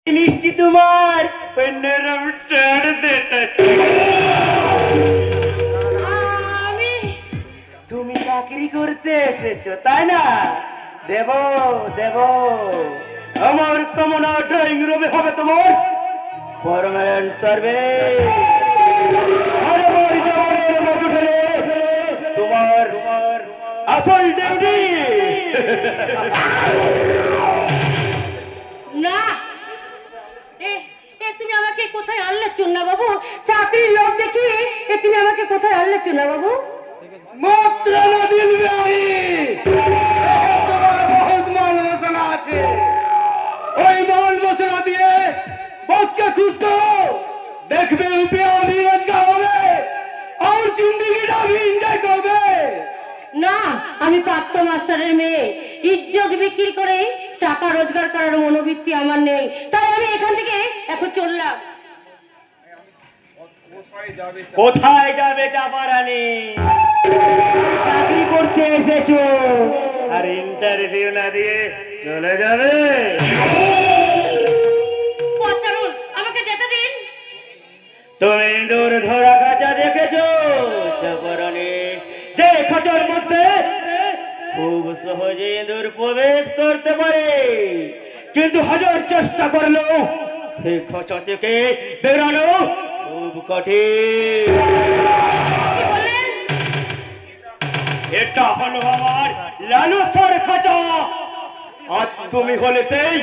মিষ্টি তোমার তুমি চাকরি করতে এসেছো তাই না? দেব দেব আমার কামনা ড্রয়িং রুমে হবে তোমার পার্মানেন্ট সার্ভে। তোমার আসল ডিউটি না। তুমি আমাকে কোথায় আনলে চুন্না বাবু? চাকরির লোক দেখি তুমি আমাকে কোথায় আনলে চুন্না বাবু? মাত্র নদীর বিহারী বহুত মাল মশলা আছে, ওই মাল মশলা দিয়ে বসকে খুশ করো, দেখবে রুপিয়া भी रोजगार হবে আর জিন্দেগিটা भी এনজয় করবে। না, আমি প্রাপ্ত মাস্টারের মেয়ে, ইজ্জত বিক্রি করে টাকা রোজগার করার মনোবৃত্তি আমার নেই, তাই আমি এখান থেকে এখন চললাম। কোথায় যাবে চাপারানি? চাকরি করতে এসেছো আর ইন্টারভিউ না দিয়ে চলে যাবে? চলুন, আমাকে যেতে দিন। তুমি ইঁদুর ধরা খাঁচা দেখেছো চাপারানি? যে খাঁচার মধ্যে খুব সহজে ইঁদুর প্রবেশ করতে পারে, কিন্তু হাজার চেষ্টা করলেও সে খাঁচা থেকে বেরানো খুব কঠিন। এটা হলো আমার লালসার খাঁচা, আর তুমি হলে সেই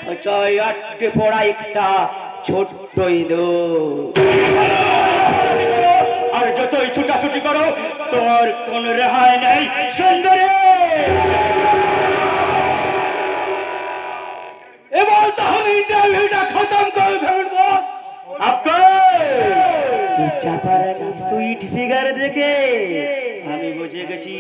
খাঁচায় আটকে পড়া একটা ছোট্ট ইঁদুর। আর যতই ছুটাছুটি করো তোমার কোন রেহাই নেই সুন্দরী। এবার তাহলে ইন্টারভিউটা খতম করে ফেলুন বস। চাপারানি সুইট ফিগার দেখে আমি বুঝে গেছি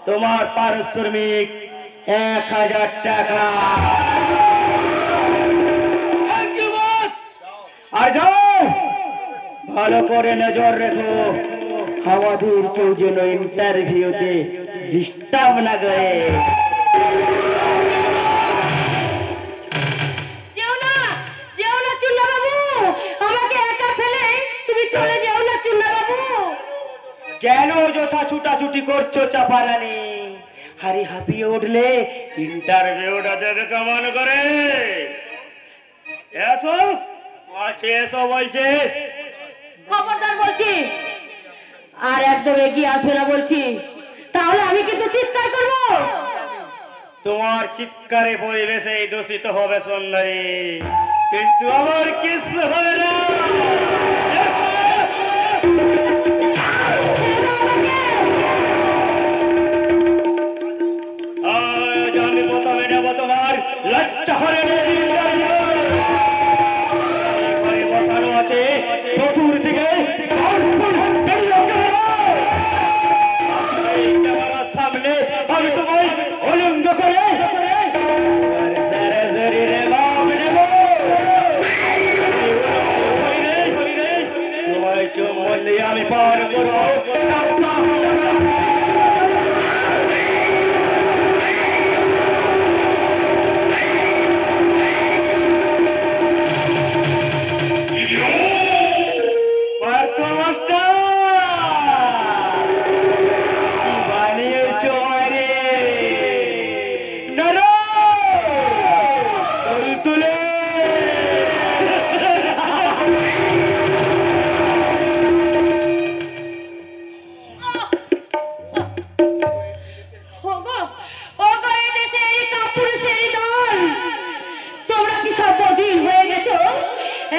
তোমার পারিশ্রমিক 1000 টাকা। আর যাও, ভালো করে নজর রেখো আমাদের কেউ যেন ইন্টারভিউতে ডিস্টার্ব না করে। যেও না, যেও না চুন্না বাবু, আমাকে একা ফেলে তুমি চলে যেও না চুন্না বাবু। কেন যথা ছুটাছুটি করছো চাপারানি? হারি হাঁপিয়ে উঠলে ইন্টারভিউটা দেবে কেমন করে? এসো আছে, এসো বলছে। খবরদার বলছি, আর একদম এগিয়ে আসবে না বলছি, তাহলে আমি কিন্তু চিৎকার করব। তোমার চিৎকারে পরিবেশে দূষিত হবে সুন্দরী, কিন্তু আমার কিছু হবে না। আজ আমি প্রথমে নেব তোমার লজ্জা হরে বসানো আছে চতুর্দিকে সামনে আমি তোমায় অলঙ্গ করে তোমায় চুম্বন দিয়ে আমি পার করবো।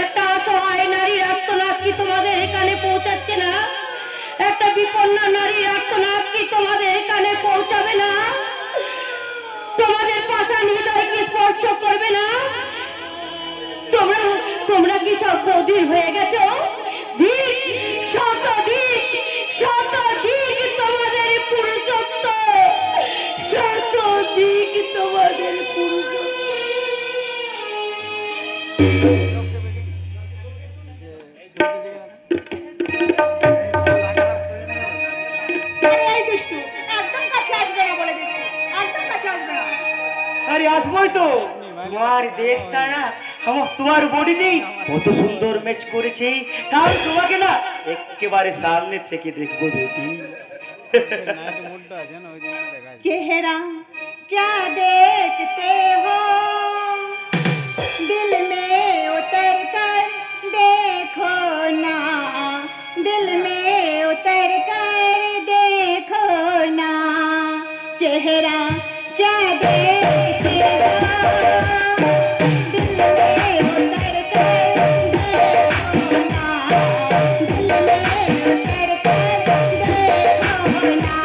একটা অসহায় নারীর আর্তনাদ কি তোমাদের এখানে পৌঁছাচ্ছে না? একটা বিপন্ন নারীর আর্তনাদ কি তোমাদের কানে পৌঁছাবে না? তোমাদের পাষাণ হৃদয় কি স্পর্শ করবে না? তোমরা তোমরা কি সব বধির হয়ে গেছো? ধিক, শতধিক, শতধিক তোমাদের পুরুষত্ব, শতধিক তোমাদের পুরুষত্ব। আরে এই দুষ্টু, একদম কাছে আসবে না বলে দিচ্ছি, একদম কাছে আসবে না। আরে আসবোই তো, তোমার দেশটা না তোমার বডিতেই কত সুন্দর ম্যাচ করেছে, তাহলে তোমাকে না একেবারে সামনে থেকে দেখবো বেটি। चेहरा क्या देखते हो, दिल में उतर कर देखो ना, दिल में उतर कर देखो ना, चेहरा क्या देखते हो, दिल में उतर कर देखो ना, दिल में उतर कर देखो ना,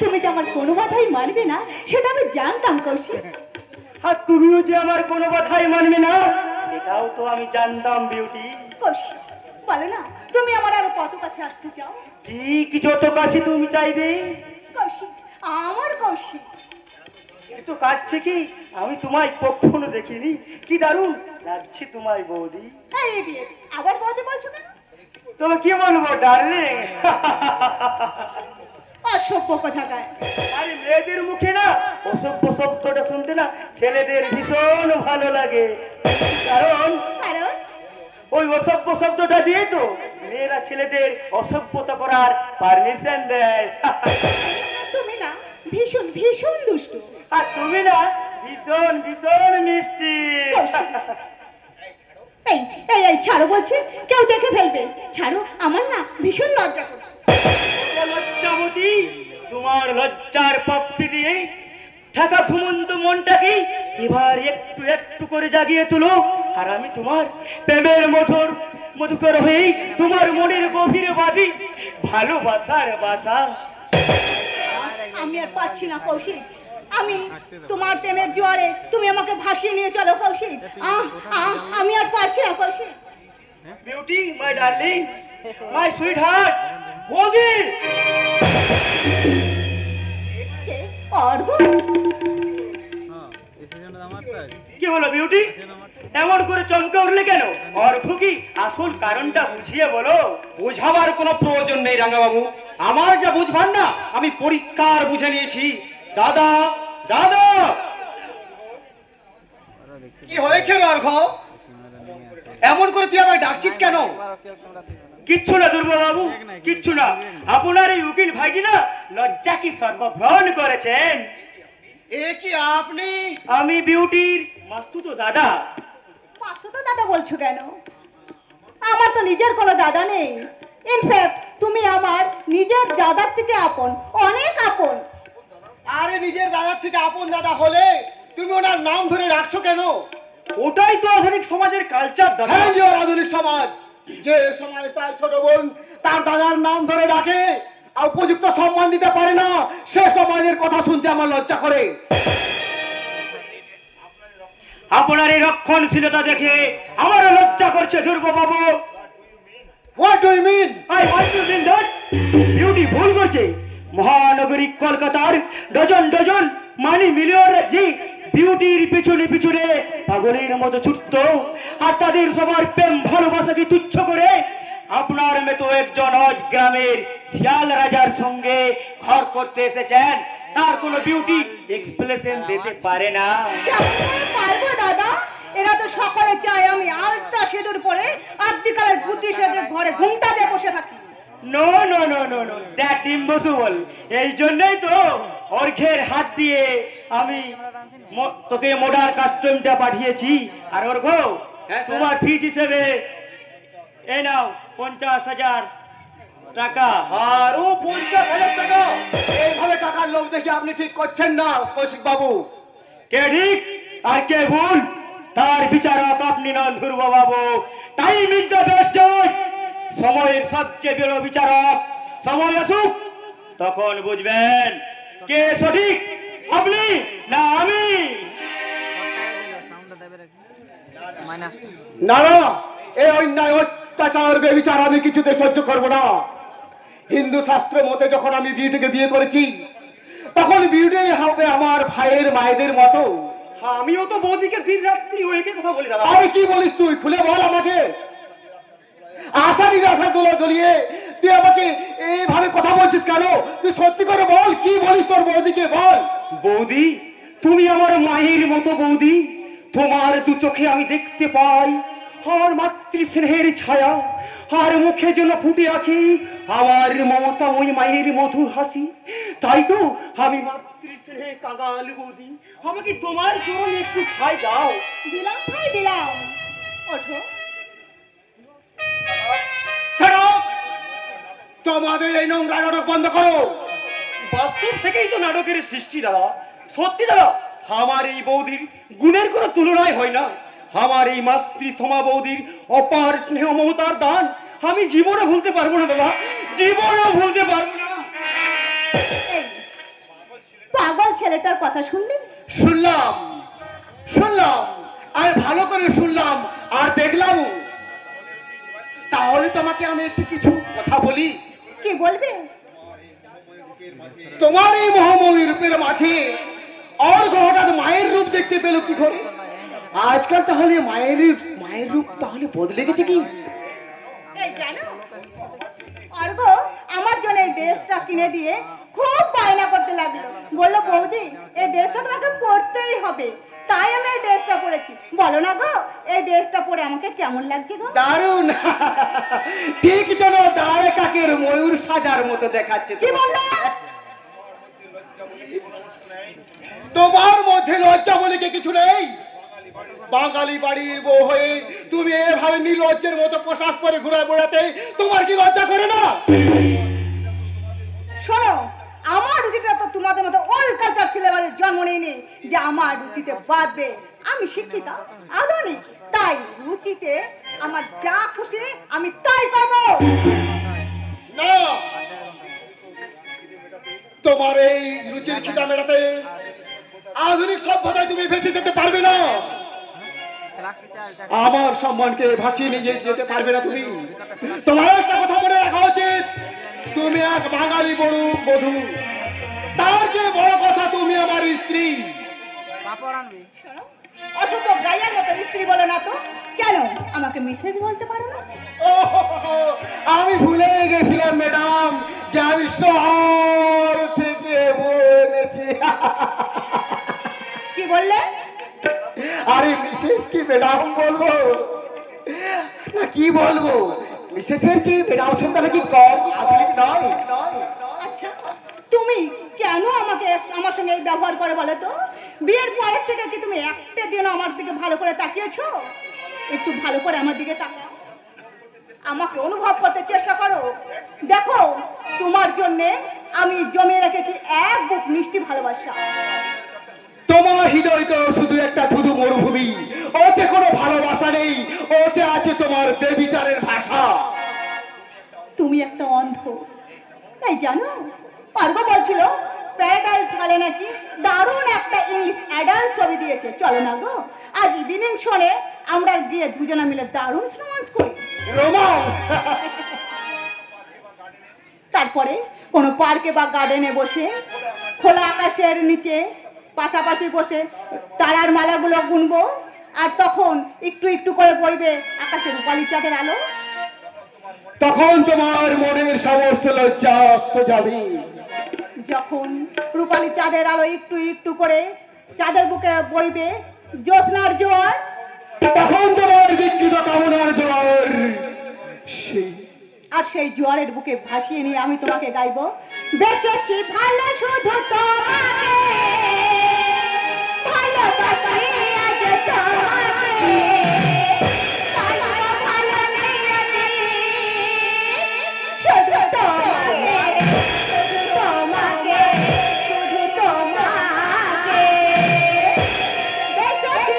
তুমি যে আমার কোনো কথাই মানবে না সেটা আমি জানতাম কৌশিক। আর তুমিও যে আমার কোনো কথাই মানবে না সেটাও তো আমি জানতাম বিউটি। কৌশিক বলো না, তুমি আমার আরো কত কাছে আসতে চাও? ঠিক যত কাছে তুমি চাইবে। কৌশিক, আমার কৌশিক। এত কাছ থেকে আমি তোমায় কখনো দেখিনি, কি দারুণ লাগছে তোমায় বৌদি। এই idiot, আবার বলতে বলছো কেন? তবে কি বলবো ডার্লিং, অসভ্য কোথাকার। আরে মেয়েদের মুখে না অসভ্য শব্দটা শুনতে না ছেলেদের ভীষণ ভালো লাগে, কারণ কারণ ওই অসভ্য শব্দটা দিয়ে তো মেয়েরা ছেলেদের অসভ্যতা করার পারমিশন দেয়। তুমি না ভীষণ ভীষণ দুষ্টু। আর তুমি না ভীষণ ভীষণ মিষ্টি। এই এই এই ছাড়ো বলছি, কেউ দেখে ফেলবে। ছাড়ো, আমার না ভীষণ লজ্জা করছে। লজ্জাবতী, তোমার লজ্জার পাপ্পি দিয়ে ঢাকা ঘুমন্ত মনটাকে এবার একটু একটু করে জাগিয়ে তুলো, আর আমি তোমার প্রেমের মধুকর হয়ে তোমার মনের গভীরে বাঁধি ভালোবাসার বাসা। আমি আর পারছি না কৌশিক, আমি তোমার প্রেমের জোয়ারে তুমি আমাকে ভাসিয়ে নিয়ে চলো কৌশিক। আমি আর পারছি না Koushik. Beauty, my darling, my sweetheart, বৌদি। কি হলো বিউটি, এমন করে চমকে উঠলে কেন? অর্ঘ কি? আসল কারণটা বুঝিয়ে বলো। বোঝাবার কোনো প্রয়োজন নেই রাঙ্গাবাবু, আমার যা বুঝবার না আমি পরিষ্কার বুঝে নিয়েছি। দাদা দাদা, কি হয়েছে অর্ঘ? এমন করে তুই আবার ডাকছিস কেন? কিচ্ছু না দুর্বা বাবু, কিচ্ছু না। আপনার এই উকিল ভাইটি না লজ্জা কি সর্বভ্রণ করেছেন। এ কি আপনি? আমি বিউটির মাস্তুতো দাদা। মাত্র তো দাদা বলছো কেন? আমার তো নিজের কোনো দাদা নেই। ইনফ্যাক্ট তুমি আমার নিজের দাদার থেকে আপন, অনেক আপন। আরে নিজের দাদার থেকে আপন দাদা হলে তুমি ওনার নাম ধরে রাখছো কেন? ওটাই তো আধুনিক সমাজের কালচার দাদা। হ্যাঁ, যে ওর আধুনিক সমাজ, যে সমাজ তার ছোট বোন তার দাদার নাম ধরে ডাকে আর উপযুক্ত সম্মান দিতে পারে না, সে সমাজের কথা শুনতে আমার লজ্জা করে। আপনার এই রক্ষণশীলতা দেখে আমারও লজ্জা করছে ধ্রুব বাবু। What do you mean? I want to mean that Beauty ভুল করছে। মহানগরী কলকাতার ডজন ডজন মানি মিলিয়নরা যে বিউটির পিছনে পিছনে পাগলের মতো ছুটতো, আর তাদের সবার প্রেম ভালোবাসাকে তুচ্ছ করে আপনার মতো একজন আজ গ্রামের শিয়াল রাজার সঙ্গে ঘর করতে এসেছেন, তার কোনো বিউটি এক্সপ্রেশন দিতে পারে না। কেমন পারবো দাদা? এরা তো সকালে চায় আমি আলতা সিঁদুর পরে আদ্যিকালের বুদ্ধি সেজে ঘরে ঘুমটা দিয়ে বসে থাকি। No no no no no, that impossible. এই জন্যই তো অর্ঘের হাত দিয়ে আমি তোকে মডার কাস্টমটা পাঠিয়েছি। আর অর্ঘ, হ্যাঁ, স্যার। তোমার ফিজ হিসেবে এই নাও 50,000 টাকা। আর ও 50,000 টাকা? এইভাবে টাকার লোভ দেখে আপনি ঠিক করছেন না কৌশিক বাবু। কে ঠিক আর কে ভুল তার বিচারক আপনি নন ধ্রুব বাবু। টাইম ইজ দ্য বেস্ট জাজ। সময়ের সবচেয়ে বড় বিচারক। সময় আসুক তখন বুঝবেন কে সঠিক, আপনি না আমি। না না, এই অন্যায় অত্যাচার বেবিচার আমি কিছুতে সহ্য করব না। হিন্দু শাস্ত্র মতে যখন আমি বিউটিকে বিয়ে করেছি, তখন বিউটি হবে আমার ভাইয়ের মায়েদের মতো। আমিও তো বৌদিকে দিন রাত্রি ওইকে কথা বলি দাদা। আরে কি বলিস তুই? খুলে বল আমাকে। আশা নিরাশা দোলা দলিয়ে তুই আমাকে এইভাবে কথা বলছিস কেন? তুই সত্যি করে বল, কি বলিস তোর বৌদিকে বল। বৌদি, তুমি আমার মায়ের মতো বৌদি। তোমার দু চোখে আমি দেখতে পাই আর মাতৃ স্নেহের ছায়া, আর মুখে যেন ফুটে আছে আমার মমতা ওই মায়ের মধুর হাসি। তাই তো আমি মাতৃ স্নেহে কাঙাল বৌদি। আমাকে তোমার চরণে একটু ঠাঁই দাও। দিলাম ভাই দিলাম। ওঠো। ছাড়ো, তোমাদের এই নোংরা নাটক বন্ধ করো। বাস্তব থেকেই তো নাটকের সৃষ্টি দাদা। সত্যি দাদা, আমার এই বৌদির গুণের কোনো তুলনায় হয় না। আমার এই মাতৃ সমা বৌদির অপার স্নেহ মমতার দান আমি জীবনে ভুলতে পারবো না দাদা, জীবনেও ভুলতে পারবো না। এই পাগল ছেলেটার কথা শুনলি? শুনলাম শুনলাম, আমি ভালো করে শুনলাম আর দেখলাম। তাহলে তোমাকে আমি একটু কিছু কথা বলি। কি বলবে? তোমার এই মহাময়ী রূপের মাঝে আর হঠাৎ মায়ের রূপ দেখতে পেল কি করে? আজকাল তাহলে মায়ের রূপ তাহলে বদলে গেছে কি? এই জানো, অর্ঘ আমার জন্য এই ড্রেসটা কিনে দিয়ে খুব বায়না করতে লাগলো। বললো বৌদি এই ড্রেসটা তোমাকে পরতেই হবে। তাই আমি এই ড্রেসটা পরেছি। বলো না গো, এই ড্রেসটা পরে আমাকে কেমন লাগছে গো? দারুণ। ঠিক যেন দাঁড়ে কাকের ময়ূর সাজার মতো দেখাচ্ছে। কি বললো? তোমার মধ্যে লজ্জা বলে কি কিছু নেই? বাঙালি বাড়ির বউ হয়ে তুমি এভাবে নির্লজ্জের মতো পোশাক পরে ঘুরে বেড়াতে তোমার কি লজ্জা করে না? শোনো, আমার রুচিটা তো তোমাদের মতো ওল্ড কালচার ছেলেবেলায় জন্ম নেয়নি যে আমার রুচিতে বাঁধবে। আমি শিক্ষিতা, আধুনিক, তাই রুচিতে আমার যা খুশি আমি তাই করবো। না, তোমার এই রুচির খিদা মেটাতে আধুনিক সভ্যতায় তুমি ভেসে যেতে পারবে না। আমার সম্মানকে ভাসিয়ে নিয়ে যেতে পারবে না তুমি। তোমার একটা কথা মনে রাখা উচিত, তুমি এক বাঙালি বড় বধূ। তার চেয়ে বড় কথা তুমি আমার স্ত্রী। শোনো, অসভ্য গাইয়ার মতো স্ত্রী বলো না তো। কেন আমাকে মিসেস বলতে পারো না? আমি ভুলে গেছিলাম ম্যাডাম যে আমি শহর থেকে বলেছি। কি বললে? আরে মিসেস মিসেস কি ম্যাডাম বলবো না কি বলবো? মিসেসের চেয়ে ম্যাডাম শব্দটা কি কম আধুনিক নয়? আচ্ছা, তুমি কেন আমাকে আমার সঙ্গে এই ব্যবহার করে বলো তো? বিয়ের পরের থেকে কি তুমি একটা দিন আমার দিকে ভালো করে তাকিয়েছো? একটু ভালো করে আমার দিকে তাকাও, আমাকে অনুভব করতে চেষ্টা করো। দেখো, তোমার জন্যে আমি জমিয়ে রেখেছি এক বুক মিষ্টি ভালোবাসা। তোমার হৃদয় তো শুধু একটা ধুধু মরুভূমি, ওতে কোনো ভালোবাসা নেই, ওতে আছে তোমার বেবিচারের ভাষা। তুমি একটা অন্ধ, তাই জানো? পার্ব বলছিল প্যারাডাইজ হলে নাকি দারুণ একটা ইংলিশ অ্যাডাল্ট ছবি দিয়েছে, চলো না গো আজ ইভিনিং শোনে আমরা গিয়ে দুজনে মিলে দারুণ রোমান্স করি। রোমান্স? তারপরে কোনো পার্কে বা গার্ডেনে বসে খোলা আকাশের নিচে পাশাপাশি বসে তারার মালাগুলো গুনবো, আর তখন একটু একটু করে বইবে আকাশের রূপালি চাঁদের আলো। তখন তোমার মনের সমস্ত লজ্জা অস্ত যাবে। যখন রূপালি চাঁদের আলো একটু একটু করে চাঁদের বুকে বইবে জ্যোৎস্নার জোয়ার, তখন তোমার বিকৃত কামনার জোয়ার আর সেই জোয়ারের বুকে ভাসিয়ে নিয়ে আমি তোমাকে গাইবো, বেসেছি ভালো শুধু তোমাকে, ভালোবাসি আজ তোমাকে, চাইবো ভালো নিয়তি, শুধু তোমাকে, শুধু তোমাকে, শুধু তোমাকে, বেসেছি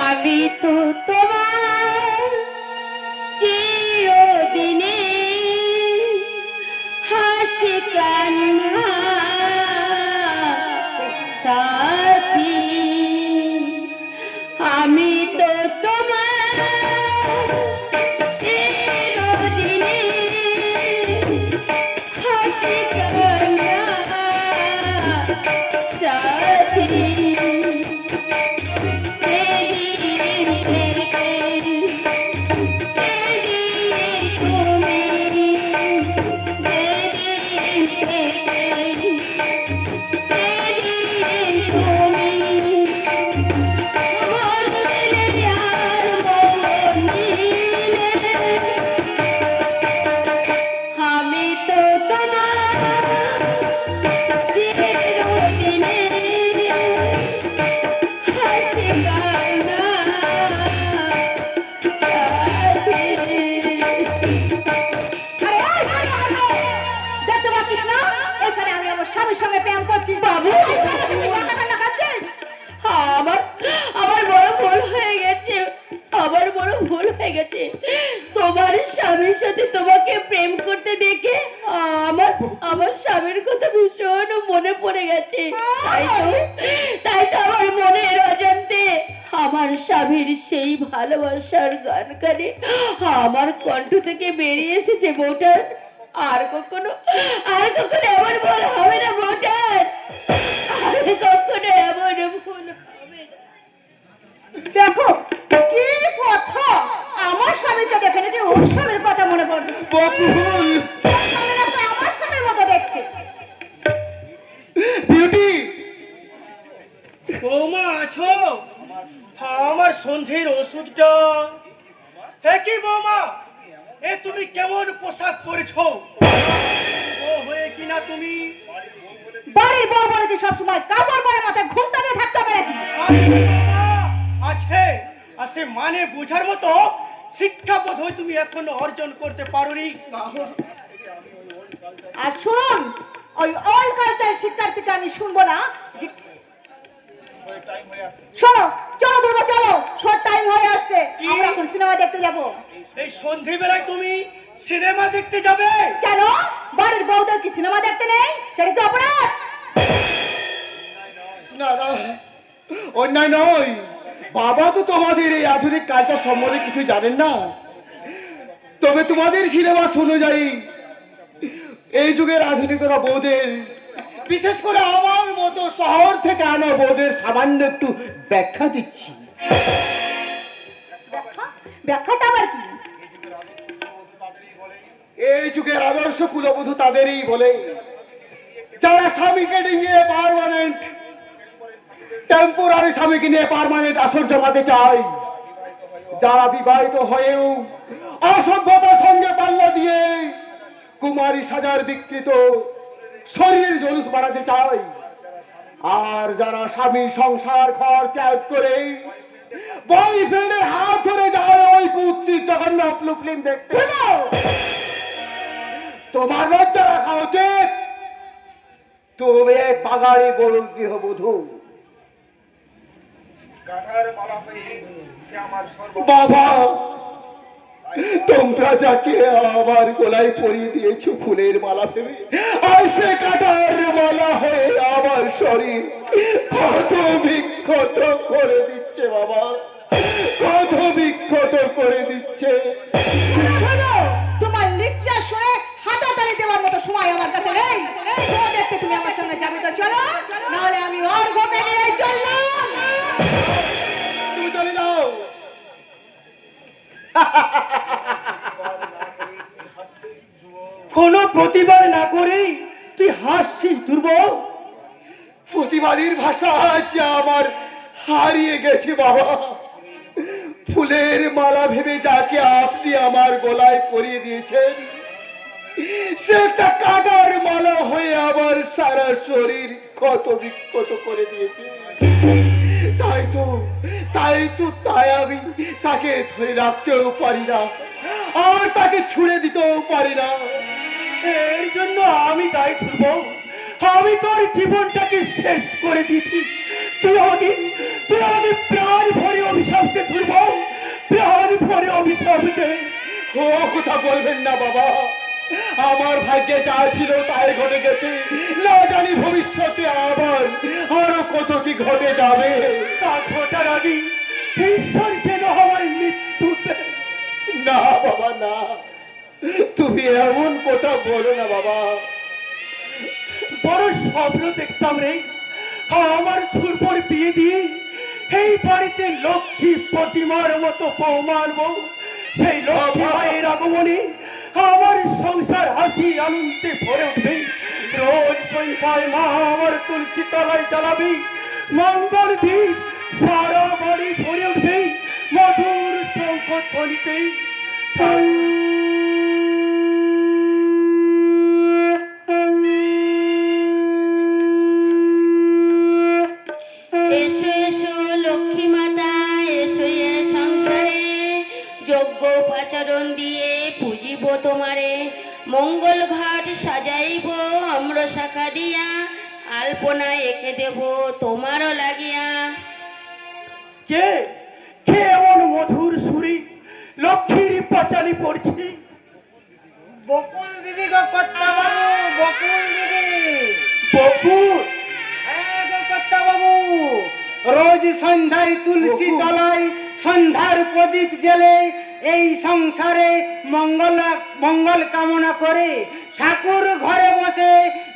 আমি তো তোমার চিরদিনে হাসি কান্না সাথী, আমি তো তোমার চিরদিনে হাসি কান্না সাথী। স্বামীর সঙ্গে প্রেম করছি বাবু, আমার আমার বড় ভুল হয়ে গেছে, আমার বড় ভুল হয়ে গেছে। তোমার স্বামীর সাথে তোমাকে প্রেম করতে দেখে আমার আমার স্বামীর কথা ভীষণ মনে পড়ে গেছে, তাই তো আমার মনে স্বামীর সেই ভালোবাসার গান গানে আমার কণ্ঠ থেকে বেরিয়ে এসেছে বউটার। আর কখনো এমন ভুল হবে না বউটার, আর কখনো এমন ভুল হবে না। দেখো কি কথা, আমার স্বামীকে দেখে নাকি ওর স্বামীর কথা মনে পড়বে। বকুল, আমার স্বামীর মতো দেখতে। বিউটি, বৌমা আছো? হ্যাঁ, আমার সন্ধ্যের ওষুধটা। হে কি বৌমা, এ তুমি কেমন পোশাক পরেছো? বউ হয়ে কিনা তুমি? বাড়ির বউ বলে কি সবসময় কাপড় পরে মাথায় ঘুমটা দিয়ে থাকতে হবে নাকি? আছে, আর সে মানে বোঝার মতো শিক্ষা বোধ হয় তুমি এখনো অর্জন করতে পারোনি। আর শুনুন, ওই অল কালচার শিক্ষার থেকে আমি শুনবো না। শোনো, চলো ধ্রুব চলো, শর্ট টাইম হয়ে আসছে, আমরা এখন সিনেমা দেখতে যাব। এই সন্ধ্যেবেলায় তুমি সিনেমা দেখতে যাবে? কেন, বাড়ির বউদের কি সিনেমা দেখতে নেই? সেটা কি অপরাধ? না না, অন্যায় নয়। বাবা তো তোমাদের এই আধুনিক কালচার সম্বন্ধে কিছু জানেন না। তবে তোমাদের সিলেবাস অনুযায়ী এই যুগের আধুনিকতা বৌদের, বিশেষ করে আমার মতো শহর থেকে আনা বৌদের সামান্য একটু ব্যাখ্যা দিচ্ছি। ব্যাখ্যাটা আবার কি? এই যুগের আদর্শ কুলবধূ তাদেরই বলে যারা স্বামীকে নিয়ে পার্মানেন্ট, টেম্পোরারি স্বামীকে নিয়ে পার্মানেন্ট আসর জমাতে চায়, যারা বিবাহিত হয়েও অসভ্যতার সঙ্গে পাল্লা দিয়ে কুমারী সাজার বিকৃত শরীর জলুস বাড়াতে চায়, আর যারা স্বামী সংসার ঘর ত্যাগ করে বয়ফ্রেন্ডের হাত ধরে যায় ওই কুৎসিত জঘন্য ফিল্ম দেখতে। তোমার লজ্জা রাখা উচিত। তুমি এক বাঙালি বড় গৃহবধূ। বাবা, তোমরা যাকে আমার গলায় পরিয়ে দিয়েছো ফুলের মালা ভেবে, আর সে কাটার মালা হয়ে আমার শরীর কত বিক্ষত করে দিচ্ছে বাবা, কত বিক্ষত করে দিচ্ছে। তোমার লিখটা শুনে হাতাতালি দেওয়ার মতো সময় আমার কাছে নেই। দেখতে তুমি আমার সঙ্গে যাবে তো চলো, নাহলে আমি ওর ঘরে নিয়ে চললাম। তুমি চলে যাও। কোনো প্রতিবাদ না করেই তুই হাসছিস ধ্রুব? প্রতিবাদীর ভাষা আজ আমার হারিয়ে গেছে বাবা। ফুলের মালা ভেবে যাকে আপনি আমার গলায় পরিয়ে দিয়েছেন, সে একটা কাটার মালা হয়ে আমার সারা শরীর ক্ষত বিক্ষত করে দিয়েছে। তাই আমি তাকে ধরে রাখতেও পারি না, আর তাকে ছুড়ে দিতেও পারি না। এর জন্য আমি দায়ী ধ্রুব। আমি তোর জীবনটাকে শেষ করে দিয়েছি। তুই আমাকে প্রাণ ভরে অভিশাপ দে ধ্রুব, প্রাণ ভরে অভিশাপ দে। ও কথা বলবেন না বাবা, আমার ভাগ্যে যা ছিল তাই ঘটে গেছে, না জানি ভবিষ্যতে আবার আরো কত কি ঘটে যাবে। তা ঘটার আগে ঈশ্বর যেন আমার মৃত্যু দেয়। না বাবা না, তুমি এমন কথা বলো না বাবা। বড় স্বপ্ন দেখতাম রে, আমার ধ্রুবর বিয়ে দিয়ে এই বাড়িতে লক্ষ্মী প্রতিমার মতো বৌমার বউ। সেই লক্ষ্মী মায়ের আগমনে আমার সংসার হাসি আনন্দে ভরে উঠবে। রোজ সন্ধ্যায় মা আমার তুলসী তলায় জ্বালাবে মঙ্গল দ্বীপ, সারা বাড়ি ভরে উঠবে মধুর শঙ্খ ধ্বনিতে। এসো এসো লক্ষ্মী মাতা, এসো এ সংসারে যজ্ঞ পাচরণ দিয়ে পুজিব তোমারে। মঙ্গল ঘাট সাজাইব আম্র শাখা দিয়া, আলপনা এঁকে দেব তোমারও লাগিয়া। কে কে এমন মধুর সুরে লক্ষ্মীর পাঁচালি পড়ছি? বকুল দিদি গো কর্তা বাবু, বকুল দিদি। বকুল? হ্যাঁ গো কর্তা বাবু, রোজ রোজ সন্ধ্যায় তুলসী তলায় সন্ধ্যার প্রদীপ জেলে এই সংসারে মঙ্গল কামনা করে ঠাকুর ঘরে বসে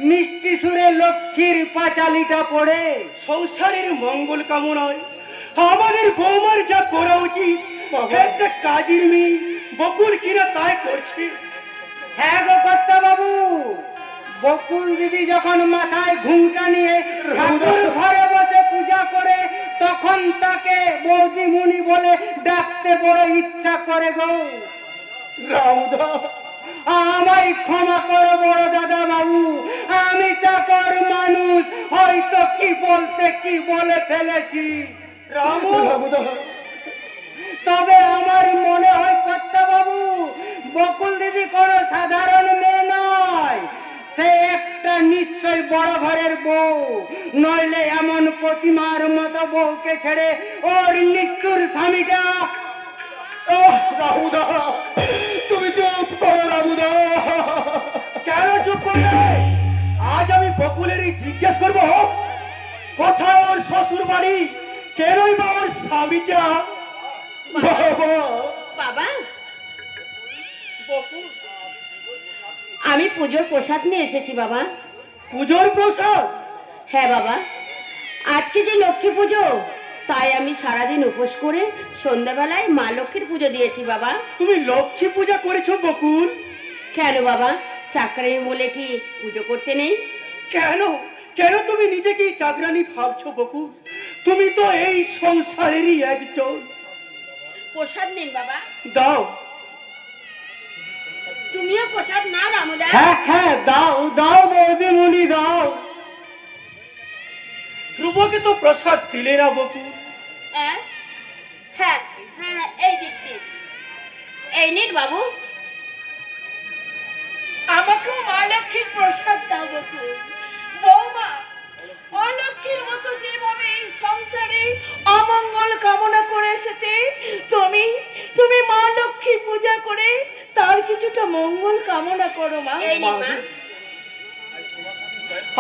মিষ্টি সুরে লক্ষ্মীর পাঁচালিটা পড়ে। সংসারের মঙ্গল কামনায় আমাদের বৌমার যা করা উচিত, একটা কাজের মেয়ে বকুল কিনা তাই করছে। হ্যাঁ গো কর্তা বাবু, বকুল দিদি যখন মাথায় ঘুমটা নিয়ে ঠাকুর ঘরে বসে পূজা করে তখন তাকে বৌদিমণি বলে ডাকতে বড় ইচ্ছা করে গো। রাউদা, আমায় ক্ষমা করো বড় দাদা বাবু, আমি চাকর মানুষ, হয়তো কি বলতে কি বলে ফেলেছি। রামু, রাউদা, তবে আমার মনে হয় কর্তা বাবু, বকুল দিদি কোনো সাধারণ মেয়ে নয়, সে একটা নিশ্চয় বড় ঘরের বউ, নইলে এমন প্রতিমার মতো বউকে ছেড়ে ওর নিষ্ঠুর স্বামীটা। রাউদা, তুমি চুপ করো রাউদা। কেন চুপ করবে? আজ আমি বকুলেরই জিজ্ঞেস করবো কোথায় ওর শ্বশুর বাড়ি, কেনই বা ওর স্বামীটা। বাবা, বাবা, আমি পুজোর প্রসাদ নিয়ে এসেছি বাবা। পুজোর প্রসাদ? হ্যাঁ বাবা, আজকে যে লক্ষ্মী পুজো, তাই আমি সারাদিন উপোস করে সন্ধ্যাবেলায় মা লক্ষ্মীর পুজো দিয়েছি বাবা। তুমি লক্ষ্মী পূজা করেছো বকুল? কেন বাবা, চাকরির বলে কি পুজো করতে নেই? কেন কেন তুমি নিজেকে চাকরানি ভাবছো বকুল? তুমি তো এই সংসারেরই একজন। প্রসাদ নিন বাবা। দাও। তুমিও প্রসাদ নাও রামুদা। হ্যাঁ হ্যাঁ, দাও দাও বৌদিমণি দাও। ধ্রুবকে তো প্রসাদ দিলে না বকুল। হ্যাঁ হ্যাঁ হ্যাঁ, এই দিচ্ছি, এই নিন বাবু। আমাকেও মা লক্ষ্মীর প্রসাদ দাও বকুল। বৌমা, অলক্ষ্মীর মতো যেভাবে এই সংসারে অমঙ্গল কামনা করে এসেছে, তুমি তুমি মা লক্ষ্মীর পূজা করে তার কিছুটা মঙ্গল কামনা করো মা। এই নিন মা।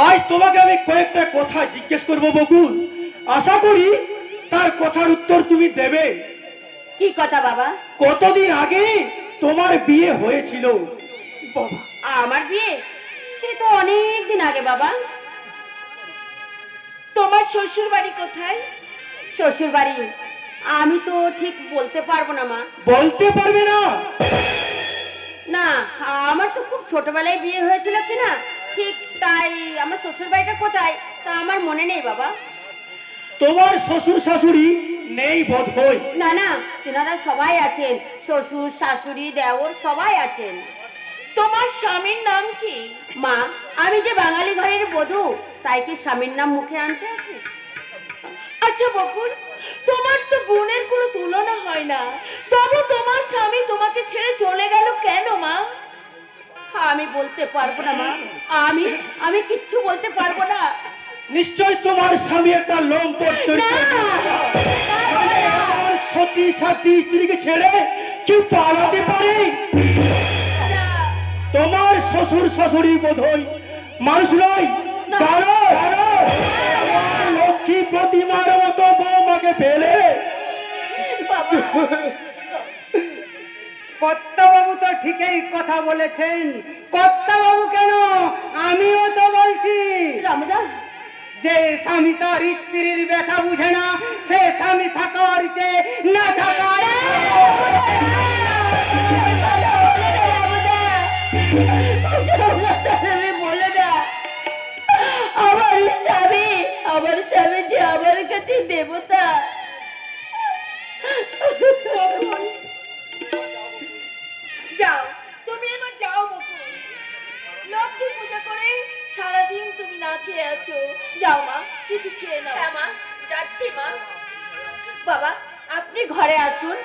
আজ তোমাকে আমি কয়েকটা কথা জিজ্ঞেস করবো বকুল, আশা করি তার কথার উত্তর তুমি দেবে। কি কথা বাবা? কতদিন আগে তোমার বিয়ে হয়েছিল? বাবা, আমার বিয়ে সে তো অনেক দিন আগে বাবা। তোমার শ্বশুর বাড়ি কোথায়? শ্বশুর বাড়ি আমি তো ঠিক বলতে পারবো না মা। বলতে পারবে না? না, আমার তো খুব ছোটবেলায় বিয়ে হয়েছিল কিনা ঠিক, তাই আমার শ্বশুর বাড়িটা কোথায় তা আমার মনে নেই বাবা। তোমার শ্বশুর শাশুড়ি নেই বোধ হয়? না না, তেনারা সবাই আছেন, শ্বশুর শাশুড়ি দেওর সবাই আছেন। তোমার স্বামীর নাম কি? মা, আমি যে বাঙালি ঘরের বধূ, তাই কি স্বামীর নাম মুখে আনতে আছে? আচ্ছা বকুল, তোমার তো গুণের কোনো তুলনা হয় না, তবু তোমার স্বামী তোমাকে ছেড়ে চলে গেল কেন মা? আমি বলতে পারবো না মা, আমি কিচ্ছু বলতে পারবো না। নিশ্চয় তোমার স্বামী একটা লম্পট চরিত্র। সতী সাথী স্ত্রীকে ছেড়ে কেউ পালাতে পারে? তোমার শ্বশুর শাশুড়ি বোধহয় মানুষ নয়, দানব। লক্ষ্মী প্রতিমার মতো বৌমাকে ফেলে। কর্তা বাবু তো ঠিকই কথা বলেছেন। কর্তা বাবু কেন, আমিও তো বলছি রামদা, যে স্বামী তার স্ত্রীর ব্যথা বুঝে না, সে স্বামী থাকার চেয়ে না থাকার। বলে না, আমার স্বামী যে আমার কাছে দেবতা। যাও, তুমি এবার যাও বকুল। লক্ষ্মী পূজা করে সারাদিন তুমি না খেয়ে আছো, যাও মা কিছু খেয়ে নাও। হ্যাঁ মা, যাচ্ছি মা। বাবা, আপনি ঘরে আসুন,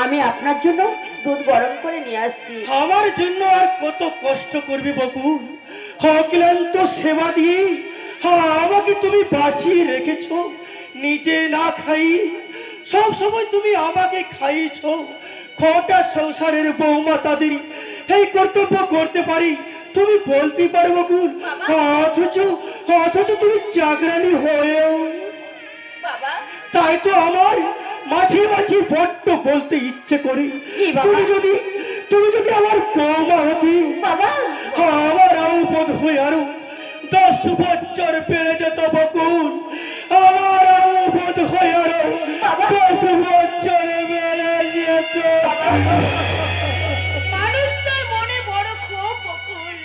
আমি আপনার জন্য দুধ গরম করে নিয়ে আসছি। আমার জন্য আর কত কষ্ট করবি বকুল? অক্লান্ত সেবা দিয়ে আমাকে তুমি বাঁচিয়ে রেখেছো, নিজে না খাই সব সময় তুমি আমাকে খাইয়েছো। কটা সংসারের বৌমা তাদের এই কর্তব্য করতে পারি তুমি বলতে পারো বকুল? অথচ তুমি চাকরানি হয়েও। বাবা, তাই তো আমার মাঝে মাঝে বড্ড বলতে ইচ্ছে করে, কি বাবা? তুমি যদি আমার বৌমা হতি, বাবা আমার বোধ হয়ে আরো 10 বছর বেড়ে যেত বকুল। আমার বোধ হয়ে আরো 10 বছর বেড়ে যেত। মানুষটার মনে বড় ক্ষোভ বকুল,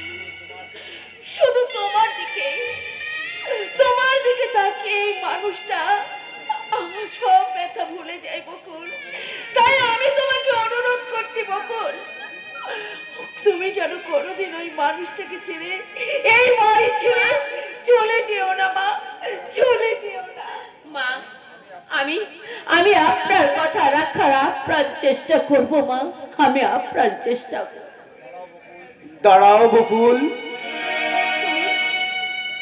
শুধু তোমার দিকে তাকিয়ে এই মানুষটা আমার সব ব্যথা ভুলে যায় বকুল। তাই আমি তোমাকে অনুরোধ করছি বকুল, তুমি যেন কোনোদিন ওই মানুষটাকে ছেড়ে, এই বাড়ি ছেড়ে চলে যেও না মা, চলে যেও না মা। আমি আপনার কথা রাখার আপ্রাণ চেষ্টা করব মা, আমি আপ্রাণ চেষ্টা করব। দাঁড়াও বকুল।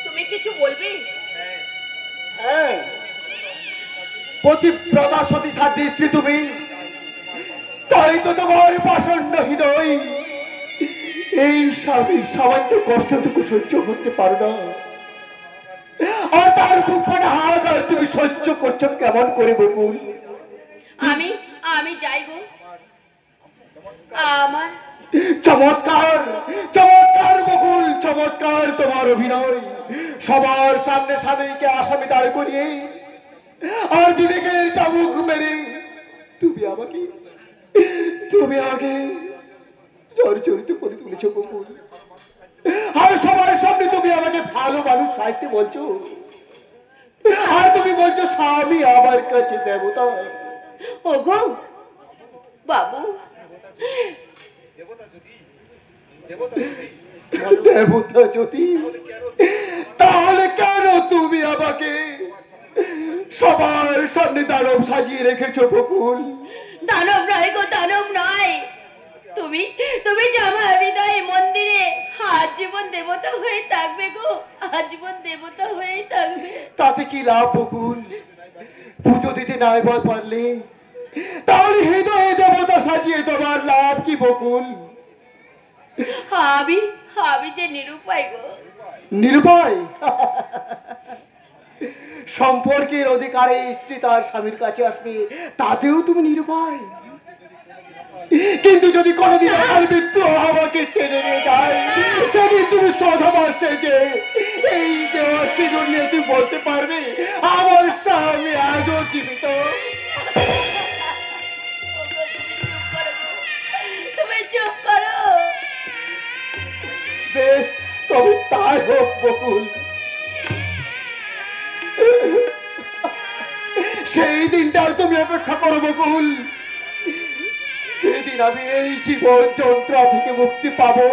তুমি কিছু বলবে? হ্যাঁ, পতিব্রতা সতী সাধ্যী স্ত্রী তুমি, তাই তো তোমার পাষণ্ড হৃদয় এই স্বামীর সামান্য কষ্টটুকু সহ্য করতে পারো না। আর তার বুক ফাটা হাহাকার তুমি সহ্য করছো কেমন করে বকুল? আমি যাই গো। আমার চমৎকার চমৎকার বকুল, চমৎকার তোমার অভিনয়। সবার সামনে স্বামীকে আসামি দাঁড় করিয়ে আর বিবেকের চাবুক মেরে তুমি আমাকে জর্জরিত করে তুলেছ বকুল। আর সবার সামনে তুমি আমাকে ভালো মানুষ সাহিত্যে বলছো, আর তুমি বলছো স্বামী আমার কাছে দেবতা। ওগো বাবু, দেবতা যদি, তাহলে কেন তুমি আমাকে সবার সামনে দানব সাজিয়ে রেখেছো বকুল? দানব নয় গো, দানব নয়। তুমি যে আমার হৃদয়ে মন্দিরে আজীবন দেবতা হয়ে থাকবে গো, আজীবন দেবতা হয়েই থাকবে। তাতে কি লাভ বকুল? পুজো দিতে নাই বল পারলে, তাহলে হৃদয়ে দেবতা সাজিয়ে তোমার লাভ কি বকুল? আমি যে নিরুপায় গো। নিরুপায়? সম্পর্কের অধিকারে স্ত্রী তার স্বামীর কাছে আসবে, তাতেও তুমি নিরুপায়? কিন্তু যদি কোনোদিন অকাল মৃত্যু আমাকে টেনে নিয়ে যায়, সেদিন তুমি সধবাসে যে এই দেওয়াশ্রী নিয়ে তুমি বলতে পারবে আমার স্বামী আজও জীবিত। তুমি চুপ করো। বেশ, তবে তাই হোক বকুল। সেই দিনটার তুমি অপেক্ষা করো বকুল, যেদিন আমি এই জীবন যন্ত্রণা থেকে মুক্তি পাবো।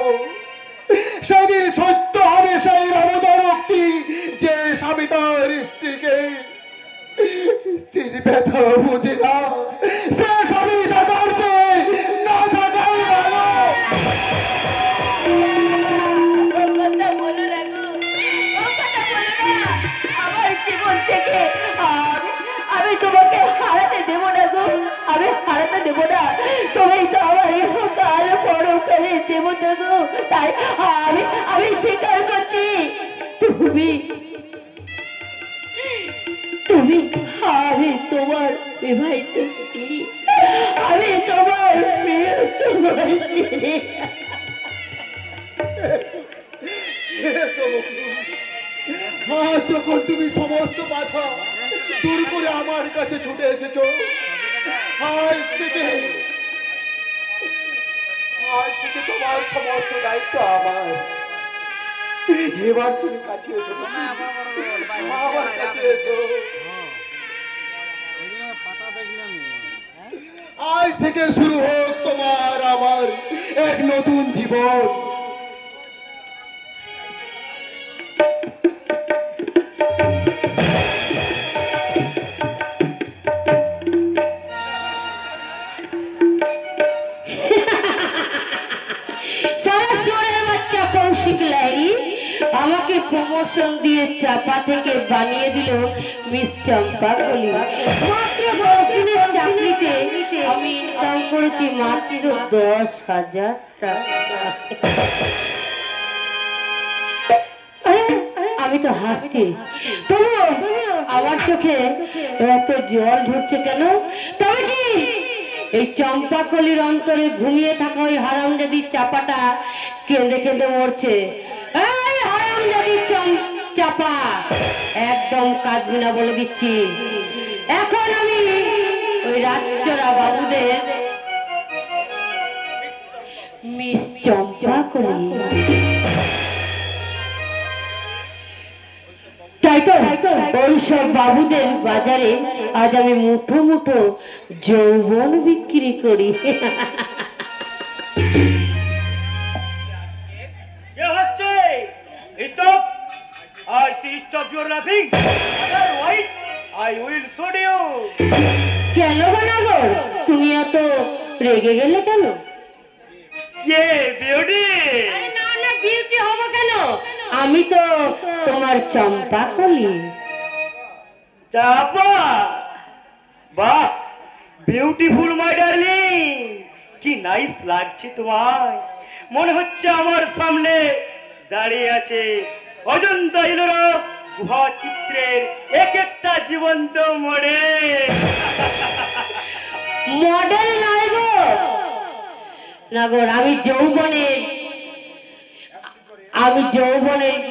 সেদিন সত্য হবে সেই রমদার মুক্তি, যে স্বামী তার স্ত্রীর ব্যথা বুঝে না, সে স্বামী থাকার চেয়ে না থাকাই ভালো। কথা বলো না গো, কথা বলো না। আমার জীবন থেকে আমি তোমাকে হারাতে দেব না গো, আমি হারাতে দেব না। তুমি তো আমার ইহকাল পরকালে দেবতা গো, তাই আমি স্বীকার করছি তুমি আমি তোমার বিবাহিত স্ত্রী, আমি তোমার প্রিয় তোমার স্ত্রী। আজ যখন তুমি সমস্ত বাধা দূর করে আমার কাছে ছুটে এসেছো, আজ থেকে তোমার সমস্ত দায়িত্ব আমার। এবার তুমি কাছে এসো, আমার কাছে এসো। আজ থেকে শুরু হোক তোমার আমার এক নতুন জীবন। আমাকে প্রমোশন দিয়ে চাপা থেকে বানিয়ে দিল মিস চম্পা কলি। মাত্র 10 দিনের চাকরিতে আমি ইনকাম করেছি মাত্র 10,000 টাকা। আমি তো হাসছি, তবুও আমার চোখে এত জল ঝরছে কেন? তবে কি এই চম্পাকলির অন্তরে ঘুমিয়ে থাকা ওই হারামজাদির চাপাটা কেঁদে কেঁদে মরছে? এই হারামজাদির চাপা, একদম কাঁদবি না বলে দিচ্ছি। এখন আমি ওই রাজ্যরা বাবুদের মিস চম্পাকলি, তাই তো ওইসব বাবুদের বাজারে আজ আমি মুঠো মুঠো যৌবন বিক্রি করি। কে হচ্ছে? Stop! I see stop your laughing. Otherwise, I will shoot you. কেন বানাগর, তুমি এত রেগে গেলে কেন? কে বিউটি? না না, বিউটি হবো কেন? আমি তো তোমার চম্পাকলি। চাপা, বাহ, বিউটিফুল মাই ডার্লিং, কি নাইস লাগছে তোমায়। মনে হচ্ছে আমার সামনে দাঁড়িয়ে আছে অজন্তা ইলোরা গুহা চিত্রের এক একটা জীবন্ত মডেল। মডেল নয় গো, নাগর, আমি যৌবনের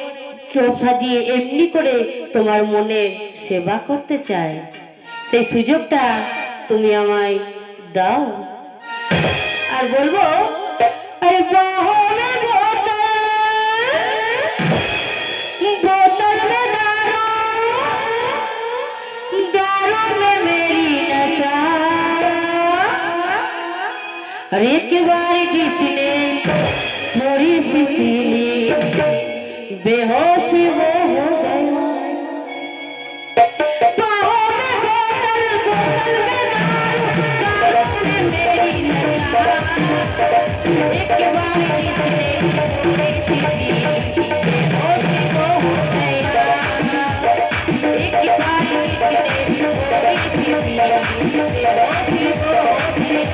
চোখ সাজিয়ে এমনি করে তোমার মনে সেবা করতে চাই। সেই সুযোগটা তুমি আমায় দাও। আর বলবো, আরে বাহো মে বোতল, বোতল মে দারু, दारू में मेरी नशा, हर एक बार जिसने थोड़ी सी पी ली, बेहोश वो हो गया। बाहों में बोतल, बोतल में दारू, दारू में मेरी नशा, एक बार जिसने थोड़ी सी पी ली, बेहोश वो हो गया। एक बार जिसने थोड़ी सी पी ली, बेहोश वो हो गया।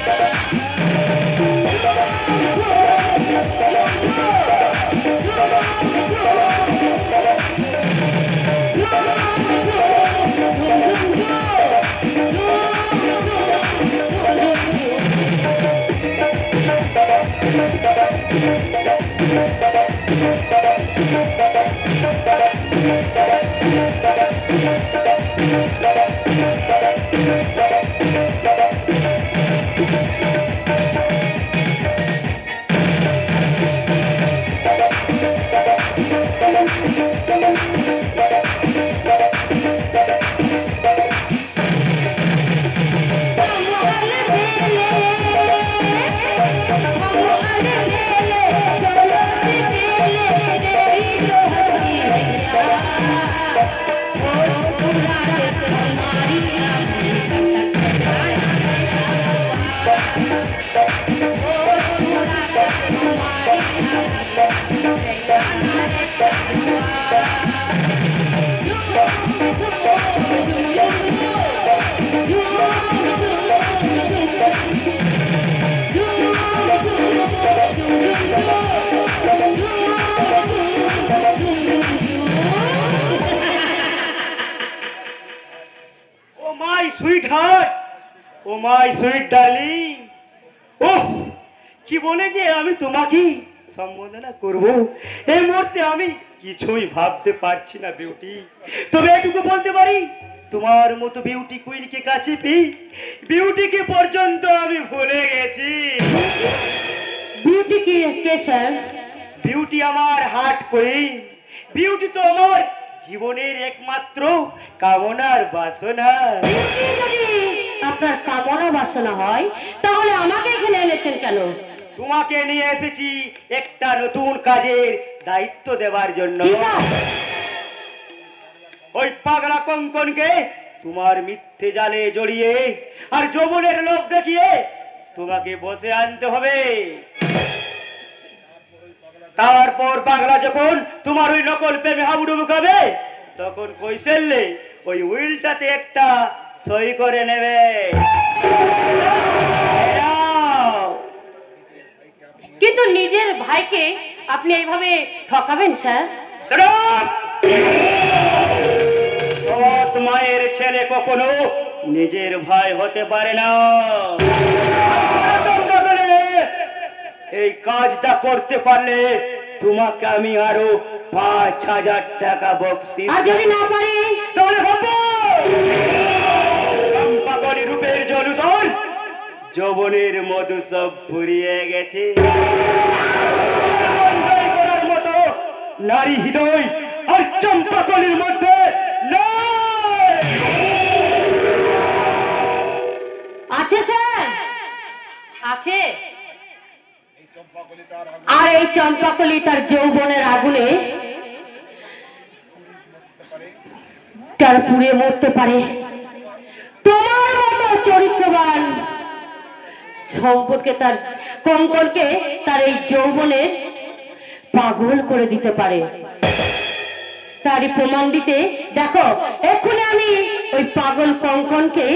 ও মাই সুইট ডার্লিং, ওহ কি বলে যে আমি তোমাকে সম্বোধনা করব এই মুহূর্তে আমি কিছুই ভাবতে পারছি না বিউটি। তবে এটুকু বলতে পারি, তোমার মতো বিউটি কুইনকে কাছে পেয়ে বিউটিকে পর্যন্ত আমি ভুলে গেছি। বিউটি কে স্যার? বিউটি আমার হার্ট কুইন, বিউটি তো আমার জীবনের একমাত্র কামনার বাসনা। আপনার কামনা বাসনা হয়, তাহলে আমাকে এখানে এনেছেন কেন? তোমাকে নিয়ে এসেছি একটা নতুন কাজের দায়িত্ব দেওয়ার জন্য। ওই পাগলা কঙ্কনকে তোমার মিথ্যে জালে জড়িয়ে আর যৌবনের লোভ দেখিয়ে তোমাকে বসে আনতে হবে। তারপর পাগলা যখন তোমার ওই নকল প্রেমে হাবুডুবু খাবে, তখন কৌশল্যে ওই উইলটাতে একটা সই করে নেবে। কিন্তু নিজের ভাইকে আপনি এইভাবে ঠকাবেন স্যার? সৎ মা মায়ের ছেলে কখনো নিজের ভাই হতে পারে না। এই কাজটা করতে পারলে তোমাকে আমি আরো 5,000 টাকা বকশিশ। আর যদি না পারি তাহলে ভাবো চম্পাকলি রূপের জলুধর যৌবনের মধু সব ফুরিয়ে গেছে। সঞ্চয় করার মতো নারী হৃদয় আর চম্পাকলির মধ্যে নেই। আছে স্যার, আছে। আর এই চম্পাকলি তার যৌবনের আগুনে তার পুড়ে মরতে পারে। তোমার মতো চরিত্রবান সম্পদকে তার কঙ্কনকে তার এই যৌবনে পাগল করে দিতে পারে। তারই প্রমাণ দিতে দেখো এক্ষুনি আমি ওই পাগল কঙ্কনকে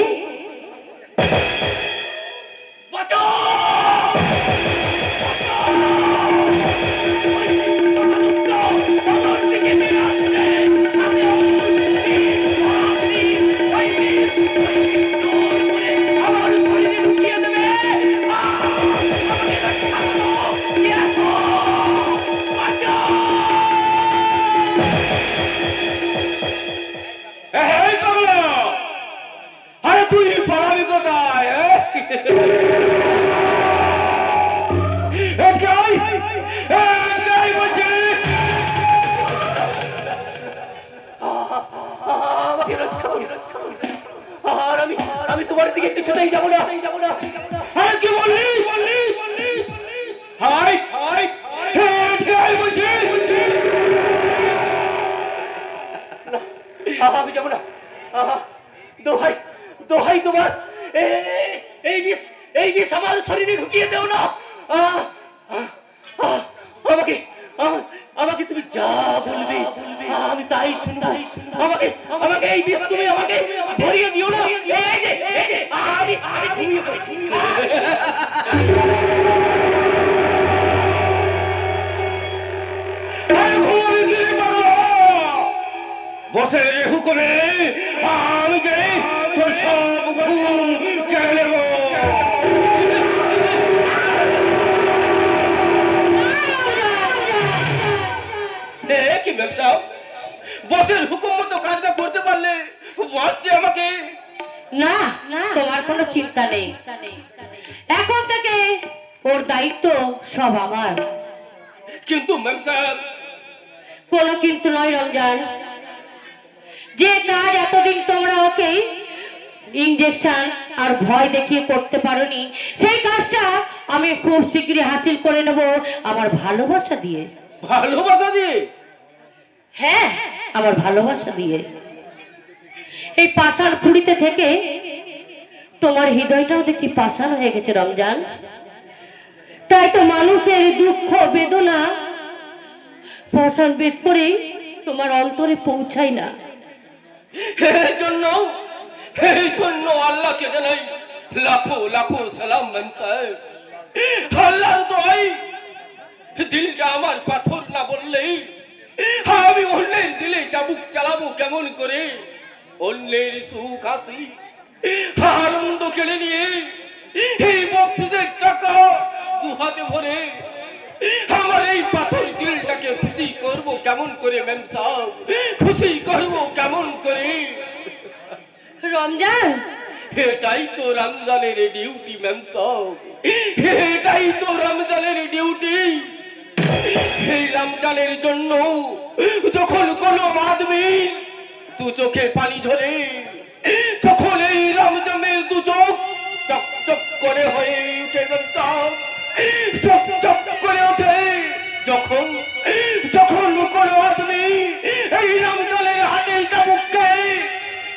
এই পাগলা, আরে তুই পালাবি কোথায়? আমাকে রক্ষা করো। আর আমি তোমার দিকে কিছুতেই যাবো না। আরে কি বললি? হাই হাই হাই বলছি। আমি যাবো না। দোহাই দোহাই তোমার, এই বিষ আমার শরীরে ঢুকিয়ে দেও না। আমাকে আমাকে তুমি যা বলবে আমি তাই শুনবো। আমাকে এই বিষ তুমি আমাকে ভরিয়ে দিও না। এই যে আমি ঘুমিয়ে পড়েছি। বসের হুকুমে আমি যে তোর সব হুকুম কেড়ে নেব। কি ব্যবসা? বসের হুকুম মতো কাজটা করতে পারলে বাঁচছে আমাকে। না, তোমার কোনো চিন্তা নেই। এখন থেকে ওর দায়িত্ব সব আমার। কিন্তু ম্যাম সাহেব, কোনো কিন্তু নয় রমজান। যে কাজ এতদিন তোমরা ওকে ইনজেকশন আর ভয় দেখিয়ে করতে পারোনি, সেই কাজটা আমি খুব শীঘ্রই হাসিল করে নেব আমার ভালোবাসা দিয়ে। ভালোবাসা দিয়ে? হ্যাঁ, আমার ভালোবাসা দিয়ে। এই পাষাণ পুরীতে থেকে তোমার হৃদয়টাও দেখছি পাষাণ হয়ে গেছে রমজান। তাই তো মানুষের দুঃখ বেদনা পাষাণ ভেদ করে তোমার অন্তরে পৌঁছায় না। এই জন্য আল্লাহকে জানাই লাখো লাখো সালাম ম্যাম সাহেব। আল্লাহর দোহাই, দিলটা আমার পাথর না বললেই আমি অন্যের দিলে চাবুক চালাবো কেমন করে? অন্যের সুখ হাসি আনন্দ কেড়ে নিয়ে এই বক্সিদের টাকা দুহাতে ভরে আমার এই পাথর দিলটাকে খুশি করব কেমন করে ম্যাম সাহেব? খুশি করব কেমন করে? রমজান, এটাই তো রমজানের ডিউটি ম্যাম সাহেব, এটাই তো রমজানের ডিউটি। এই রমজানের জন্য যখন কোনো আদমি দু চোখে পানি ধরে, তখন এই রমজানের দু চোখ চকচক করে হয়ে উঠে ম্যাম সাহেব, চকচক করে ওঠে। যখন কোনো আদমি এই রমজানের হাতে চাবুক খেয়ে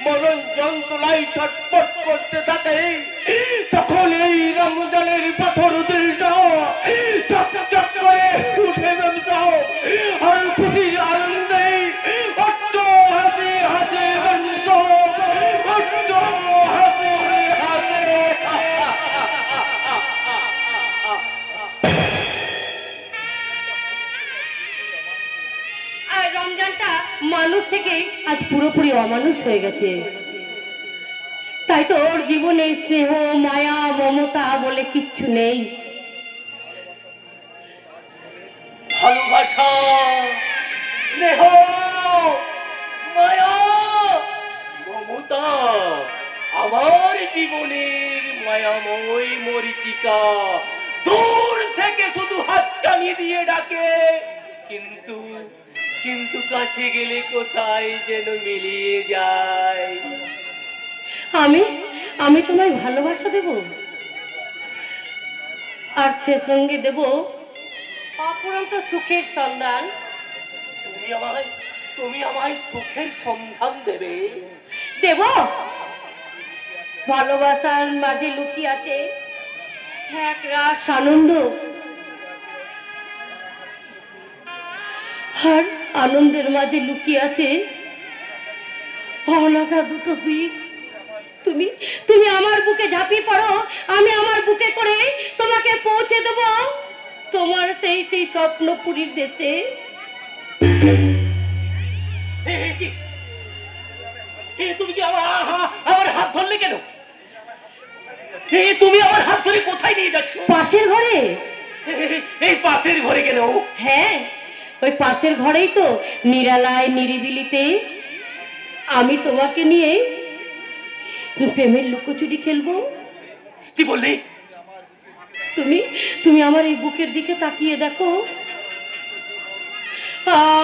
মরণ যন্ত্রণায় ছটফট করতে থাকে, তখন এই রমজানের পাথর দিলটা চকচক করে উঠে ম্যাম সাহেব। আর খুশির আনন্দে অট্ট হাতে হাতে ম্যাম সাহেব, অট্ট হাতে হাতে। আর রমজানটা মানুষ থেকে আজ পুরোপুরি অমানুষ হয়ে গেছে। তাই তো ওর জীবনে স্নেহ মায়া মমতা বলে কিচ্ছু নেই। ভালোবাসা, স্নেহ, মায়া, মমতা আমার জীবনের মায়াময় মরিচিকা দূর থেকে শুধু হাত টানিয়ে দিয়ে ডাকে, কিন্তু কিন্তু কাছে গেলে কোথায় যেন মিলিয়ে যায়। আমি তোমায় ভালোবাসা দেব, আর সে সঙ্গে দেব অপরন্ত সুখের সন্ধান। তুমি আমায় সুখের সন্ধান দেবে? দেব। ভালোবাসার মাঝে লুকিয়ে আছে এক রাস আনন্দ, আর আনন্দের মাঝে লুকিয়ে আছে অনাথা দুটো দিক। তুমি আমার বুকে ঝাঁপিয়ে পড়ো, আমি আমার বুকে করে তোমাকে পৌঁছে দেব তোমার সেই স্বপ্নপুরীর দেশে। তুমি কি আমার হাত ধরলে কেন? তুমি আমার হাত ধরে কোথায় নিয়ে যাচ্ছ? পাশের ঘরে। এই পাশের ঘরে কেন? হ্যাঁ, ওই পাশের ঘরেই তো নিরালায় নিরিবিলিতে আমি তোমাকে নিয়ে প্রেমের লুকোচুরি খেলবো। কি বললে? তুমি আমার এই বুকের দিকে তাকিয়ে দেখো।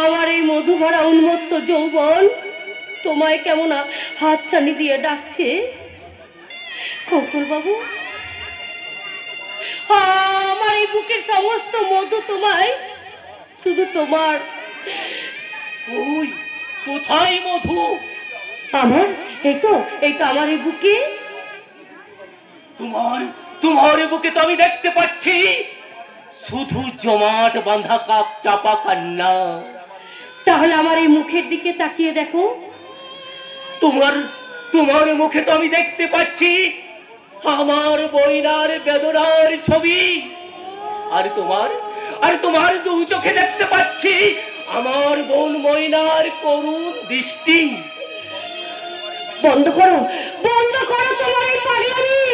আমার এই মধু ভরা উন্মত্ত যৌবন তোমায় কেমন হাতছানি দিয়ে ডাকছে। খোকর বাবু, আমার এই বুকের সমস্ত মধু তোমায়, শুধু তোমার। কোথায় মধু? আমার এই তো আমার এই বুকে। তোমার বুকে তো আমি দেখতে পাচ্ছি শুধু জমাট বাঁধা কাপ চাপা কান্না। তাহলে আমার এই মুখের দিকে তাকিয়ে দেখো। তোমার মুখে তো আমি দেখতে পাচ্ছি আমার বইনার বেদনার ছবি, আর তোমার দু চোখে দেখতে পাচ্ছি আমার বোন ময়নার করুণ দৃষ্টি। বন্ধ করো তোমার এই পাগলামি।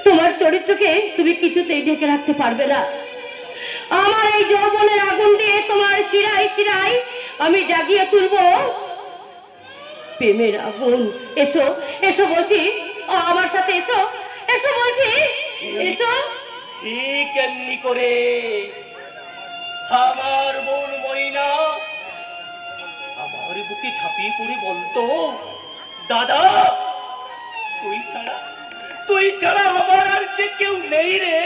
তোমার চরিত্রকে তুমি কিছুতেই ঢেকে রাখতে পারবে না। আমার এই যৌবনের আগুন দিয়ে তোমার শিরায় শিরায় আমি জাগিয়ে তুলবো প্রেমের আগুন। এসো বলছি, আমার সাথে এসো বলছি, এসো। ঠিক এমনি করে আমার বোন ময়না আমার বুকে ঝাঁপিয়ে পড়ে বলতো, দাদা তুই ছাড়া আমার আর যে কেউ নেই রে।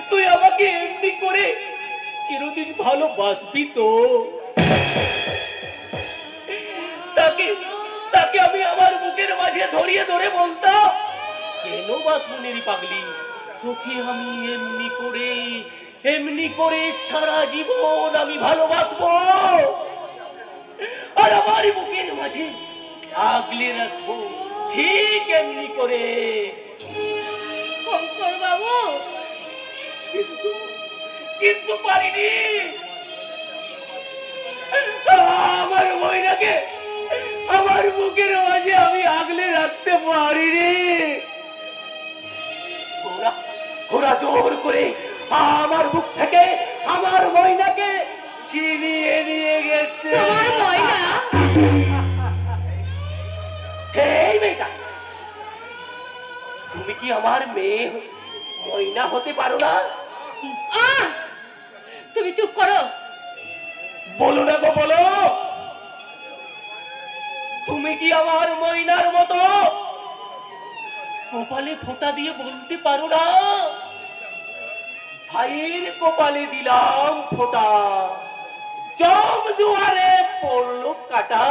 তুই আমাকে এমনি করে চিরদিন ভালোবাসবি তো? তাকে আমি আমার বুকের মাঝে ধরিয়ে ধরে বলতাম, কেন বাসমুনির পাগলি, তোকে আমি এমনি করে সারা জীবন আমি ভালোবাসবো, আর আমার বুকের মাঝে আগলে রাখবো ঠিক এমনি করে। শঙ্কর বাবু, কিন্তু পারিনি। আমার ময়নাকে আমার বুকের মাঝে আমি আগলে রাখতে পারিনি। ওরা জোর করে আমার বুক থেকে আমার ময়নাকে ছিনিয়ে নিয়ে গেছে। তোমার ময়না? এই মেয়েটা, তুমি কি আমার মেয়ে ময়না হতে পারো না? তুমি চুপ করো। বলো না গো, বলো, তুমি কি আমার ময়নার মতো কপালে ফোঁটা দিয়ে বলতে পারো না, ভাইয়ের কপালে দিলাম ফোঁটা, জম দুয়ারে পড়লো কাটা?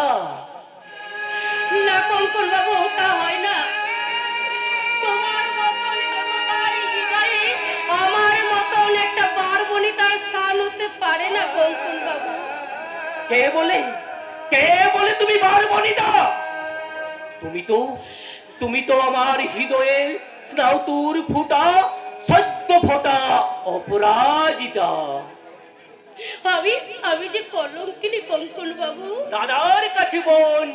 না কঙ্কর বাবু, তা হয় না। তোমার মতন মমতার হৃদয়ে আমার মতন একটা পার্বণিতার স্থান হতে পারে না কঙ্কর বাবু। কে বলে তুমি পার্বণিতা? তুমি তো আমার হৃদয়ের স্নাতুর ফুটা সদ্য ফোটা অপরাজিতা। আমি যে কলঙ্কিনী কঙ্কন বাবু। দাদার কাছে বোন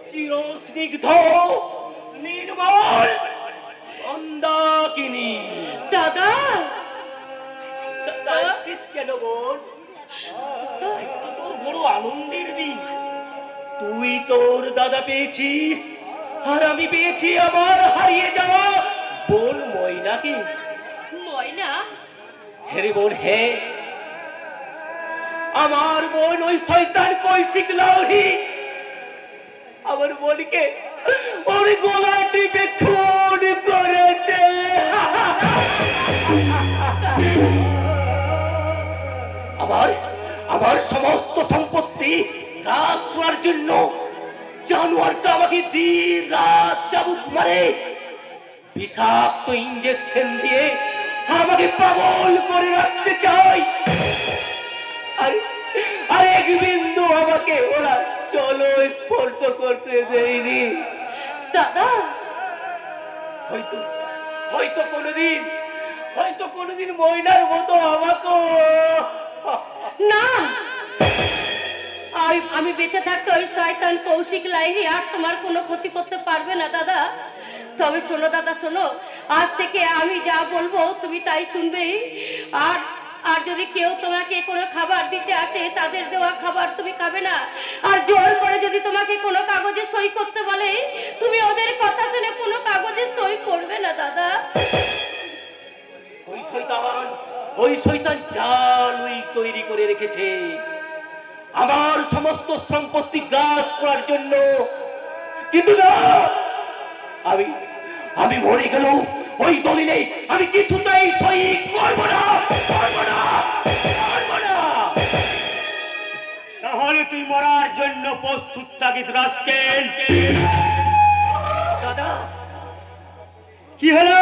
চিরস্নিগ্ধ নির্মল মন্দাকিনী। দাদা কাঁদছিস কেন বোন? আজ তো তোর বড় আনন্দের দিন। তুই তোর দাদা পেয়েছিস, আর আমি পেয়েছি আমার হারিয়ে যাওয়া বোন ময়নাকে। ময়না? হেরে বোন হে, আমার বোন ওই শয়তান কৌশিক লাউরি আমার বোনকে ওর গলা টিপে খুন করেছে। আমার আমার সমস্ত সম্পত্তি রাজ করার জন্য জানোয়ারটা আমাকে দিন রাত চাবুক মারে, বিষাক্ত ইঞ্জেকশন দিয়ে আমাকে পাগল করে রাখতে চাই। আর এক বিন্দু আমাকে ওরা চলো স্পর্শ করতে দেয়নি। দাদা হয়তো হয়তো কোনোদিন ময়নার মতো আমাকে না, আমি বেঁচে থাকতে ওই শয়তান কৌশিক লাইরি আর তোমার কোনো ক্ষতি করতে পারবে না দাদা। তবে শোনো দাদা, শোনো, আজ থেকে আমি যা বলবো তুমি তাই শুনবে। আর আর যদি কেউ তোমাকে কোনো খাবার দিতে আসে, তাদের দেওয়া খাবার তুমি খাবে না। আর জোর করে যদি তোমাকে কোনো কাগজে সই করতে বলে, তুমি ওদের কথা শুনে কোনো কাগজে সই করবে না দাদা। ওই শয়তান জাল তৈরি করে রেখেছে আমার সমস্ত সম্পত্তি গ্রাস করার জন্য। কিন্তু না, আমি মরে গেল ওই দলিলে আমি কিছুতেই সই করব না। তাহলে তুই মরার জন্য প্রস্তুত থাকিস রাস্কেল। দাদা, কি হলো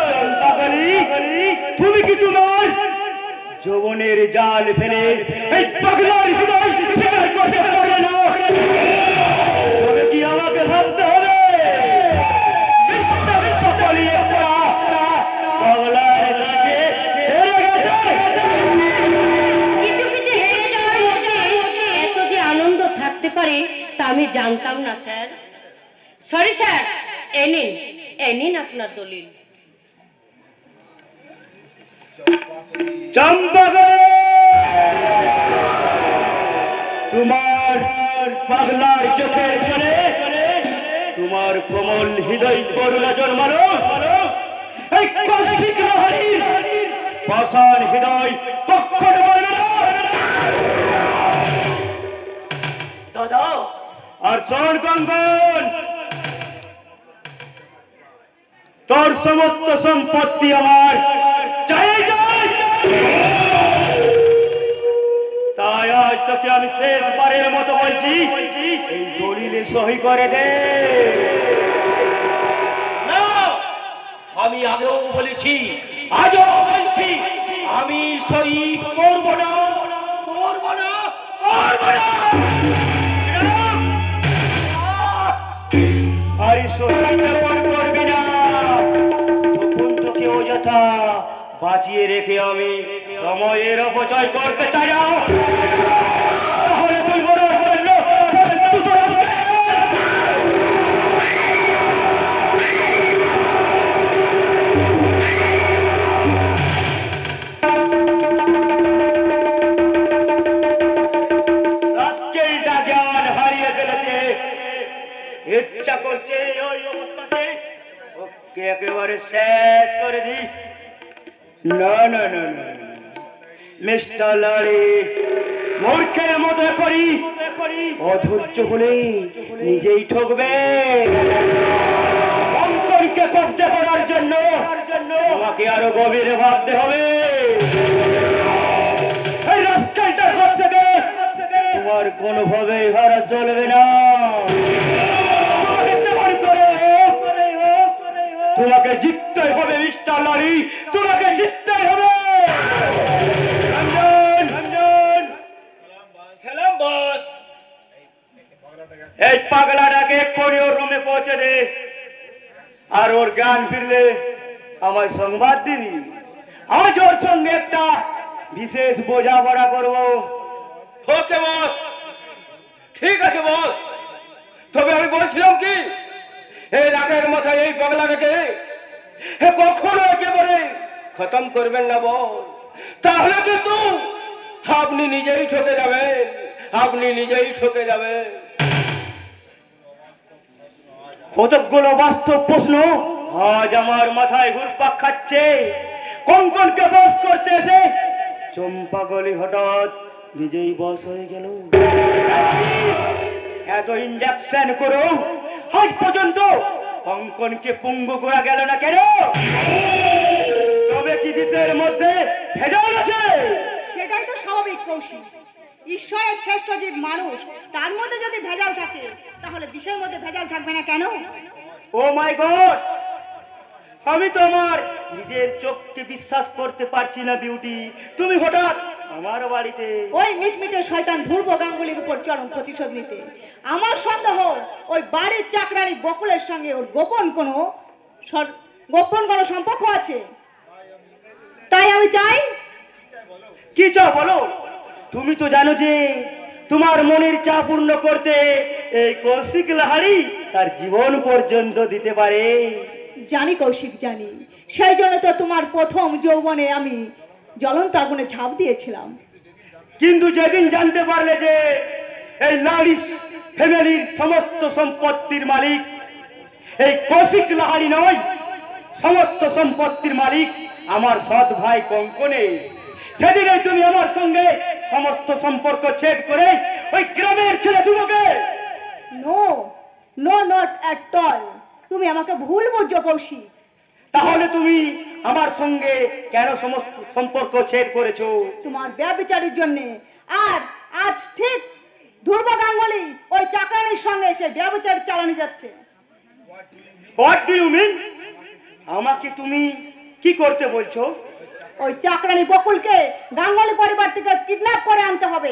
চম্পাকলি? তুমি কি তোমার যৌবনের জাল ফেলে এই পাগলার হৃদয় শিকার করতে পারবে না? তবে কি আমাকে ভাবতে হবে চম্পাকলি একটা পাগলার কাছে হেরে গেছে? কিছু কিছু হেরে যাওয়ার মধ্যে এত যে আনন্দ থাকতে পারে তা আমি জানতাম না স্যার। সরি স্যার, এই নিন আপনার দলিল। চম্পাকলি, তোমার পাগলার চোখের জলে তোমার কোমল হৃদয় করুণা জন্মালো। এই কৌশিক লাহিড়ীর পাষাণ হৃদয় কখনো বলবে না। দাদা, আর শোন কঙ্কন, তোর সমস্ত সম্পত্তি আমার চাই চাই। তাই আজ তোকে আমি শেষবারের মতো বলছি, এই দলিলে সহি করে দে। না, আমি আগেও বলেছি, আজও বলছি, আমি সই করব না। আর সহি যখন করবি না, তখন তোকে অযথা বাঁচিয়ে রেখে আমি সময়ের অপচয় করতে চাই না। তাহলে তুই মরার জন্য প্রস্তুত হ। রাস্কেলটা জ্ঞান হারিয়ে ফেলেছে, ইচ্ছা করছে ওই অবস্থাতে ওকে একেবারে শেষ করে দি। না না না না, মিস্টার লারি, মূর্খের মতো করি অধৈর্য হলে নিজেই ঠকবে। অন্তরকে কব্জা করার জন্য তোমাকে আরো গভীরে ভাবতে হবে। এই রাস্কেলটার হাত থেকে তোমার কোনোভাবেই হারা চলবে না। তোমাকে জিততেই হবে মিস্টার লারি, তোমাকে জিততেই হবে। রঞ্জন, সালাম বস। এই পাগলাটাকে এক্ষুনি ওর রুমে পৌঁছে দে। আর ওর জ্ঞান ফিরলে আমায় সংবাদ দিবি। আজ ওর সঙ্গে একটা বিশেষ বোঝাপড়া করব। ওকে বস, ঠিক আছে বস। তবে আমি বলছিলাম কি, এই রাগের মশাই এই পাগলাটাকে কখনো একেবারে খতম করবেন না বল, তাহলে কিন্তু আপনি নিজেই ঠকে যাবেন, আপনি নিজেই ঠকে যাবেন। কতকগুলো বাস্তব প্রশ্ন আজ আমার মাথায় ঘুরপাক খাচ্ছে। কঙ্কনকে বস করতে এসে চম্পা গলি হঠাৎ নিজেই বস হয়ে গেল। এত ইঞ্জেকশন করো আজ পর্যন্ত কঙ্কনকে পঙ্গু করা গেল না কেন? তবে কি বিষয়ের মধ্যে ভেজাল আছে? সেটাই তো স্বাভাবিক কৌশিক। ঈশ্বরের শ্রেষ্ঠ জীব মানুষ, তার মধ্যে যদি ভেজাল থাকে তাহলে বিষের মধ্যে ভেজাল থাকবে না কেন? ও মাই গড, আমি তো আমার নিজের চোখকে বিশ্বাস করতে পারছি না বিউটি। তুমি হঠাৎ আমার বাড়িতে। ওই মিটমিটে শয়তান ধ্রুব গাঙ্গুলির উপর চরম প্রতিশোধ নিতে আমার সন্দেহ ওই বাড়ির চাকরানি বকুলের সঙ্গে ওর গোপন কোনো সম্পর্ক আছে। তাই আমি চাই। কি চাও বলো? তুমি তো জানো যে তোমার মনের চা পূর্ণ করতে এই কৌশিক লাহারি তার জীবন পর্যন্ত দিতে পারে। জানি কৌশিক, জানি। সেই জন্য তো তোমার প্রথম যৌবনে আমি জ্বলন্ত আগুনে ঝাঁপ দিয়েছিলাম। কিন্তু যেদিন জানতে পারলে যে এই লালিশ ফ্যামিলির সমস্ত সম্পত্তির মালিক এই কৌশিক লাহারি নয়, সমস্ত সম্পত্তির মালিক আমার সৎ ভাই কঙ্কনে, সেদিনে তুমি আমার সঙ্গে সমস্ত সম্পর্ক ছেদ করে ওই গ্রামের ছেলে দুটোকে। No no, not at all. তুমি আমাকে ভুল বুঝছো কৌশিক। তাহলে তুমি আমার সঙ্গে কেন সমস্ত সম্পর্ক ছেদ করেছো? তোমার ব্যভিচারের জন্য। আর আজ ঠিক ধ্রুব গাঙ্গুলি ওই চাকরানির সঙ্গে সে ব্যভিচার চালানো যাচ্ছে। What do you mean? আমাকে তুমি কি করতে বলছো? ওই চাকরানি বকুলকে গাঙ্গুলি পরিবার থেকে কিডন্যাপ করে আনতে হবে।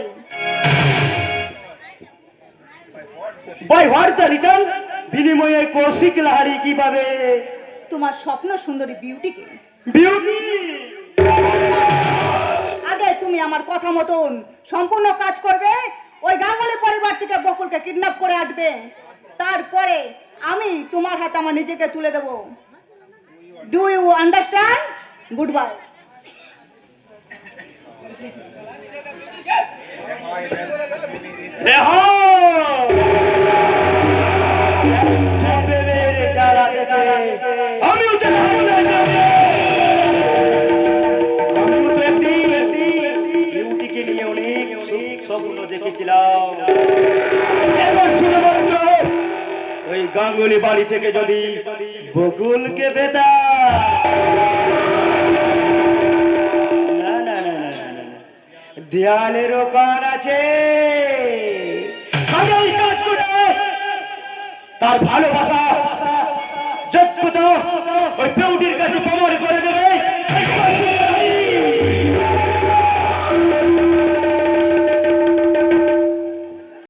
By what the return? বিনিময়ে কৌশিক লাহারি কিভাবে? তোমার স্বপ্ন সুন্দরী বিউটিকে। বিউটি, আগে তুমি আমার কথা মতন সম্পূর্ণ কাজ করবে। ওই গাঙ্গুলি পরিবার থেকে বকুলকে কিডন্যাপ করে আনবে। তারপরে আমি তোমার হাতে আমার নিজেকে তুলে দেব। Do you understand? Good bye. আমিও তো একটি বিউটিকে নিয়ে অনেক স্বপ্ন দেখেছিলাম। এখন শুধুমাত্র ওই গাঙ্গুলি বাড়ি থেকে যদি বকুলকে পেতা। না না না না না, দেয়ালেরও কান আছে। আগে ওই কাজ করে তার ভালোবাসা যোগ্যতা ওই বিউটির কাছে প্রমাণ